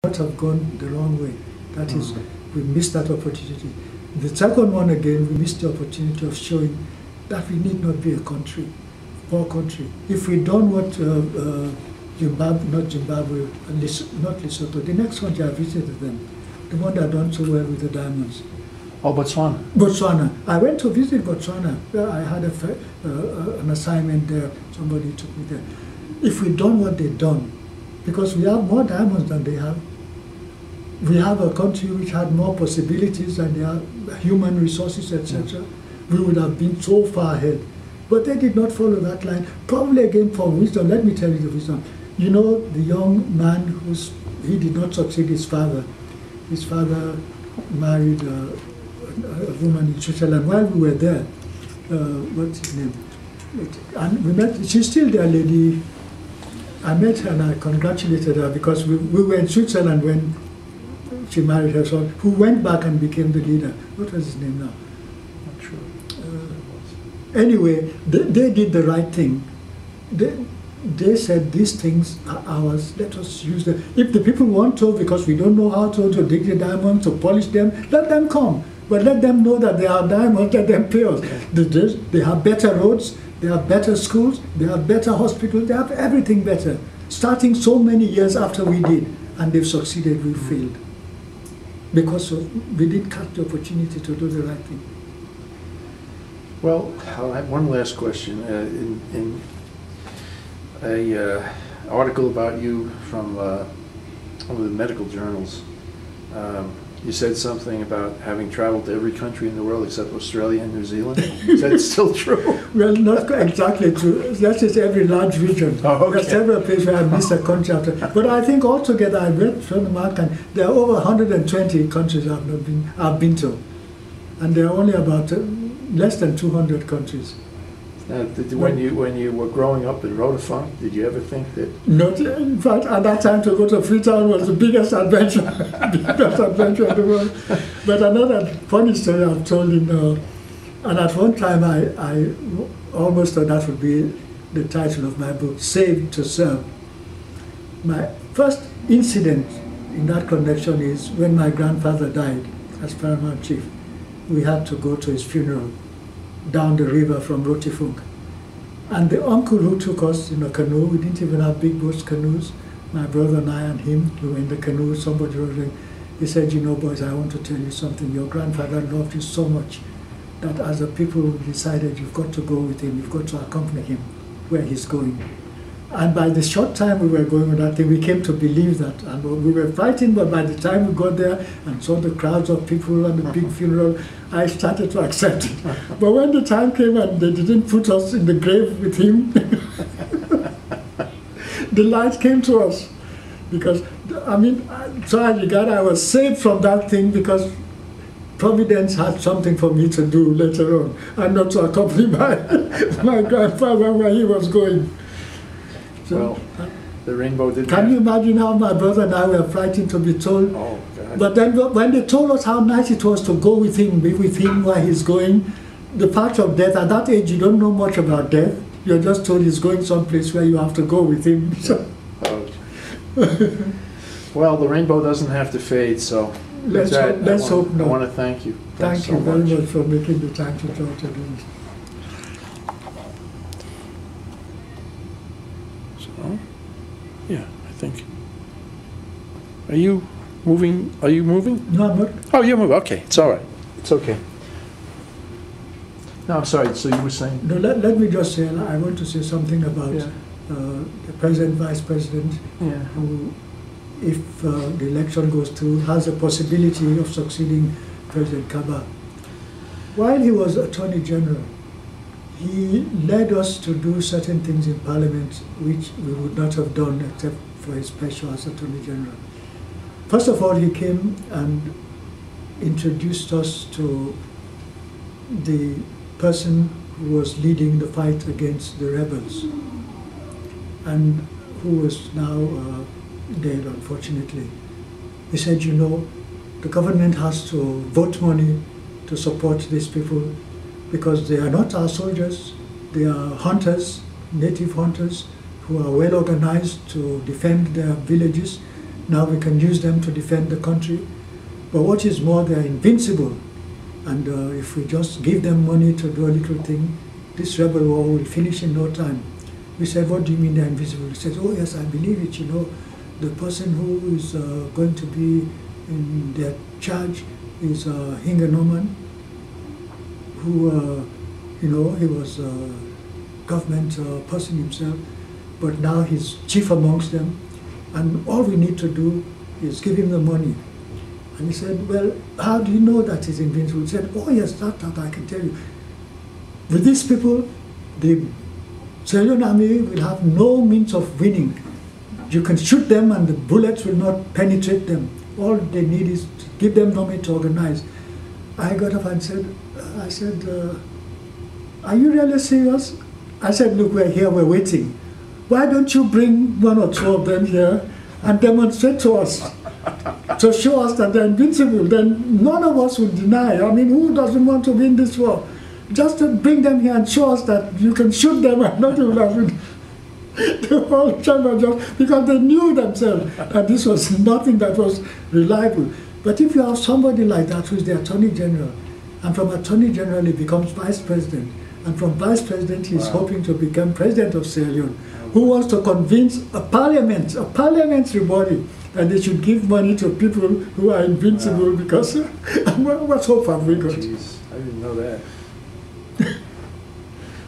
not have gone the wrong way. That is, we missed that opportunity. The second one again, we missed the opportunity of showing that we need not be a country, poor country. If we done what Zimbabwe, not Lesotho, the next country I visited them, the one that done so well with the diamonds. Oh, Botswana. Botswana. I went to visit Botswana. I had an assignment there. Somebody took me there. If we done what they done, because we have more diamonds than they have, we have a country which had more possibilities and they have human resources, etc. We would have been so far ahead. But they did not follow that line. Probably again for wisdom. Let me tell you the wisdom. You know, the young man he did not succeed his father. His father married a woman in Switzerland. While we were there, what's his name? And we met, she's still there, lady. I met her and I congratulated her because we were in Switzerland when she married her son, who went back and became the leader. What was his name now? Not sure. Anyway, they did the right thing. They said these things are ours, let us use them. If the people want to, because we don't know how to dig the diamonds, to polish them, let them come. But let them know that they are diamonds, let them pay us. They have better roads, they have better schools, they have better hospitals, they have everything better. Starting so many years after we did, and they've succeeded, we failed. Because we didn't catch the opportunity to do the right thing. Well, I'll have one last question. In a article about you from one of the medical journals, you said something about having traveled to every country in the world except Australia and New Zealand. Is that still true? Well, not exactly true. That is every large region. Oh, okay. There are several places where I missed a country after. But I think altogether I read from the market, there are over 120 countries I've been to. And there are only about less than 200 countries. When you were growing up in Rotafunk, did you ever think that? Not, in fact, at that time to go to Freetown was the biggest adventure, biggest adventure in the world. But another funny story I've told you now, and at one time I almost thought that would be the title of my book, Saved to Serve. My first incident in that connection is when my grandfather died as paramount chief. We had to go to his funeral down the river from Rotifunk. And the uncle who took us in a canoe, we didn't even have big boats canoes, my brother and I and him, we were in the canoe, somebody was saying, he said, you know, boys, I want to tell you something. Your grandfather loved you so much that as a people decided you've got to go with him, you've got to accompany him where he's going. And by the short time we were going on that thing, we came to believe that. And we were fighting, but by the time we got there and saw the crowds of people and the big funeral, I started to accept it. But when the time came and they didn't put us in the grave with him, the light came to us. Because, I mean, so I regard I was saved from that thing because Providence had something for me to do later on, and not to accompany my grandfather where he was going. So, well, the rainbow didn't. Can you imagine how my brother and I were frightened to be told? Oh, God. But then when they told us how nice it was to go with him, be with him where he's going, the part of death, at that age you don't know much about death. You're just told he's going someplace where you have to go with him. So. Oh. Well, the rainbow doesn't have to fade, so let's hope not. I want to thank you. Thank you very much for making the time to talk to me. Yeah, I think. Are you moving? Are you moving? No, I'm not. Oh, you're moving. Okay, it's all right. It's okay. No, I'm sorry. So you were saying? No, let me just say, I want to say something about the president, vice president, who, if the election goes through, has a possibility of succeeding President Kaba. While he was Attorney General, he led us to do certain things in Parliament which we would not have done except for his pressure as Attorney General. First of all, he came and introduced us to the person who was leading the fight against the rebels and who was now dead, unfortunately. He said, you know, the government has to vote money to support these people because they are not our soldiers, they are hunters, native hunters, who are well organized to defend their villages. Now we can use them to defend the country. But what is more, they're invincible. And if we just give them money to do a little thing, this rebel war will finish in no time. We said, what do you mean they're invisible? He says, oh yes, I believe it. You know, the person who is going to be in their charge is Hinge Norman, who, you know, he was a government person himself, but now he's chief amongst them. And all we need to do is give him the money. And he said, well, how do you know that he's invincible? He said, oh yes, that I can tell you. With these people, the Sierra Leone army will have no means of winning. You can shoot them and the bullets will not penetrate them. All they need is to give them money to organize. I got up and said, are you really serious? I said, look, we're here, we're waiting. Why don't you bring one or two of them here and demonstrate to us, to show us that they're invincible? Then none of us will deny. I mean, who doesn't want to win this war? Just to bring them here and show us that you can shoot them and not even have the whole chamber, just because they knew themselves that this was nothing that was reliable. But if you have somebody like that who's the Attorney General, and from Attorney General he becomes Vice President, and from Vice President he's hoping to become President of Sierra Leone, who wants to convince a parliamentary body that they should give money to people who are invincible because what hope have we got? Jeez, I didn't know that.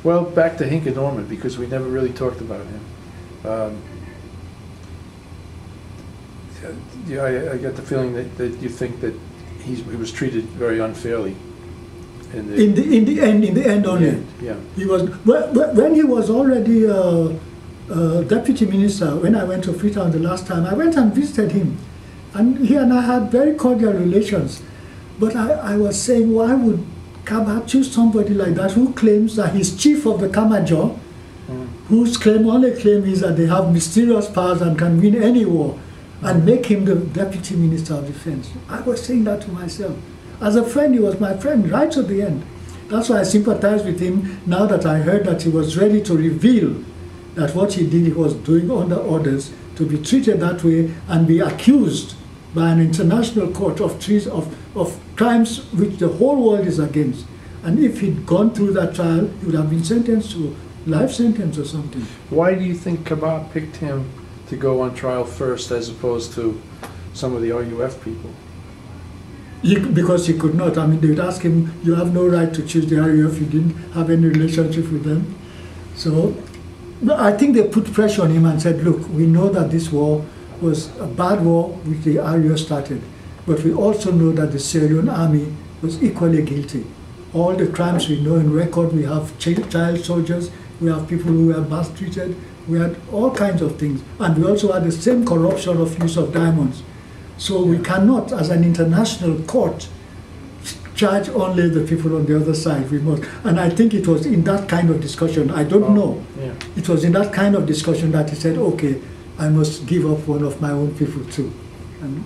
Well, back to Hinke Norman, because we never really talked about him. Yeah, I get the feeling that you think that he was treated very unfairly. In the end only. Yeah. He was when he was already deputy minister. When I went to Freetown the last time, I went and visited him, and he and I had very cordial relations. But I was saying, why would Kaba choose somebody like that who claims that he's chief of the Kamajo, whose only claim is that they have mysterious powers and can win any war, and make him the deputy minister of defense? I was saying that to myself. As a friend, he was my friend right to the end. That's why I sympathize with him now that I heard that he was ready to reveal that what he did, he was doing under orders to be treated that way and be accused by an international court of crimes which the whole world is against. And if he'd gone through that trial, he would have been sentenced to life sentence or something. Why do you think Kaba picked him to go on trial first as opposed to some of the RUF people? Because he could not. I mean, they would ask him, you have no right to choose the RUF, you didn't have any relationship with them. So I think they put pressure on him and said, look, we know that this war was a bad war which the RUF started, but we also know that the Sierra Leone army was equally guilty. All the crimes we know in record, we have child soldiers, we have people who were maltreated, we had all kinds of things. And we also had the same corruption of use of diamonds. So we cannot, as an international court, charge only the people on the other side. We must. And I think it was in that kind of discussion, I don't know. Yeah. It was in that kind of discussion that he said, okay, I must give up one of my own people too, and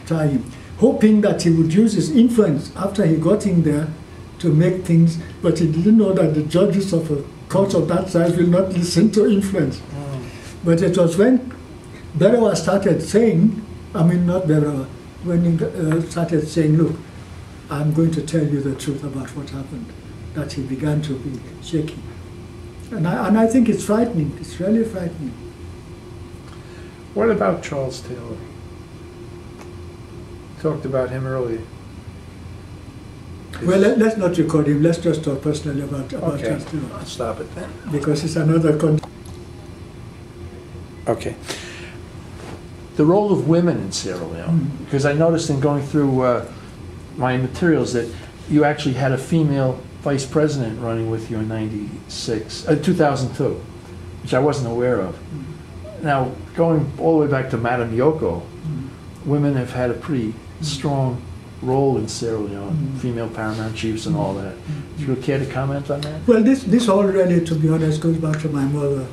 try him. Hoping that he would use his influence after he got in there to make things, but he didn't know that the judges of a court of that size will not listen to influence. But it was when Berewa started saying, I mean not Berewa, when he started saying, look, I'm going to tell you the truth about what happened, that he began to be shaky. And I think it's frightening, it's really frightening. What about Charles Taylor? Talked about him earlier. Well, let's not record him. Let's just talk personally about okay. Charles Taylor. I'll stop it then. Because it's another context. Okay. The role of women in Sierra Leone, because I noticed in going through my materials that you actually had a female vice president running with you in 2002, which I wasn't aware of. Now, going all the way back to Madame Yoko, women have had a pretty strong role in Sierra Leone, female paramount chiefs and all that. Do you care to comment on that? Well, this all really, to be honest, goes back to my mother.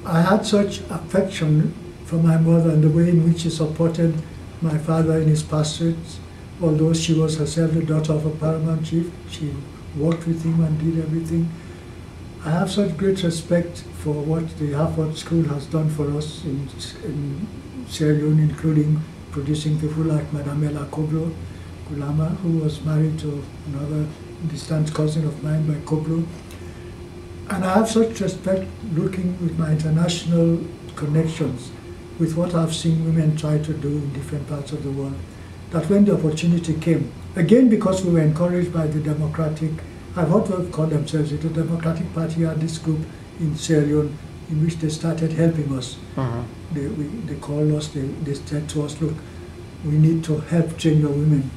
I had such affection for my mother and the way in which she supported my father in his pastorates. Although she was herself the daughter of a paramount chief, she worked with him and did everything. I have such great respect for what the Harvard School has done for us in Sierra Leone, including producing people like Madame Ella Koblo Kulama, who was married to another distant cousin of mine by Koblo. And I have such respect, looking with my international connections, with what I've seen women try to do in different parts of the world, that when the opportunity came, again because we were encouraged by the Democratic, I've heard them call themselves, the Democratic Party had this group in Sierra Leone in which they started helping us. They called us, they said to us, look, we need to help train your women.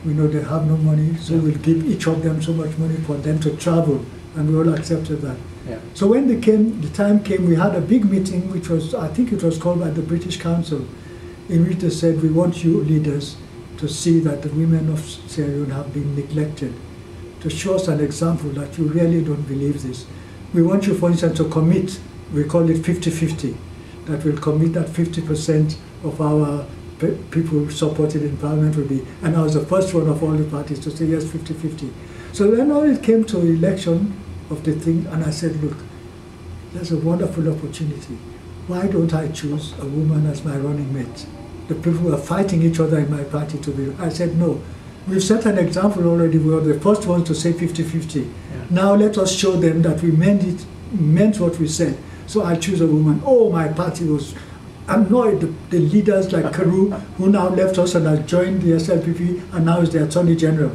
We know they have no money, so we'll give each of them so much money for them to travel, and we all accepted that. Yeah. So when the time came, we had a big meeting, which was, I think it was called by the British Council, in which they said, we want you leaders to see that the women of Sierra Leone have been neglected, to show us an example that you really don't believe this. We want you, for instance, to commit, we call it 50-50, that we'll commit that 50% of our people supported in Parliament will be, and I was the first one of all the parties to say yes, 50-50. So then when it came to election of the thing, and I said, look, there's a wonderful opportunity. Why don't I choose a woman as my running mate? The people who are fighting each other in my party to be. I said, no, we've set an example already. We were the first ones to say 50-50. Yeah. Now let us show them that we meant what we said. So I choose a woman. Oh, my party was annoyed. The leaders like Karu, who now left us and has joined the SLPP and now is the Attorney General,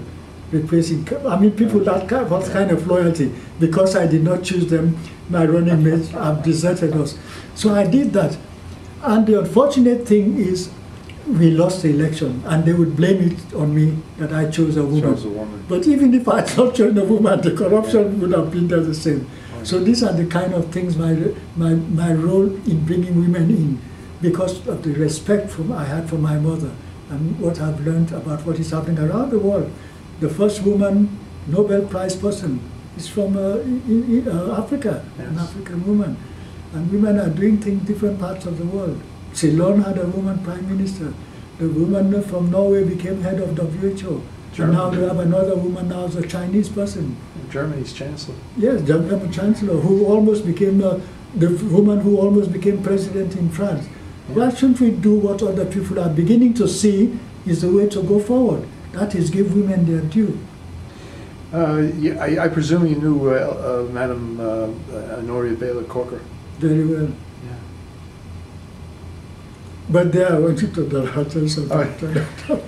replacing. I mean, people that kind of loyalty, because I did not choose them, my running mates have deserted us. So I did that. And the unfortunate thing is, we lost the election, and they would blame it on me that I chose a woman. But even if I had not chosen a woman, the corruption would have been there the same. So these are the kind of things, my role in bringing women in, because of the respect I had for my mother and what I've learned about what is happening around the world. The first woman Nobel Prize person is from Africa, yes. An African woman. And women are doing things in different parts of the world. Ceylon had a woman prime minister. The woman from Norway became head of WHO. And now we have another woman now as a Chinese person. Germany's chancellor. Yes, German chancellor, who almost became the woman who almost became president in France. Yeah. Why shouldn't we do what other people are beginning to see is the way to go forward? That is, give women their due. Yeah, I presume you knew Madam Honoria Baylor Corker. Very well. Yeah. But there I wanted to tell something.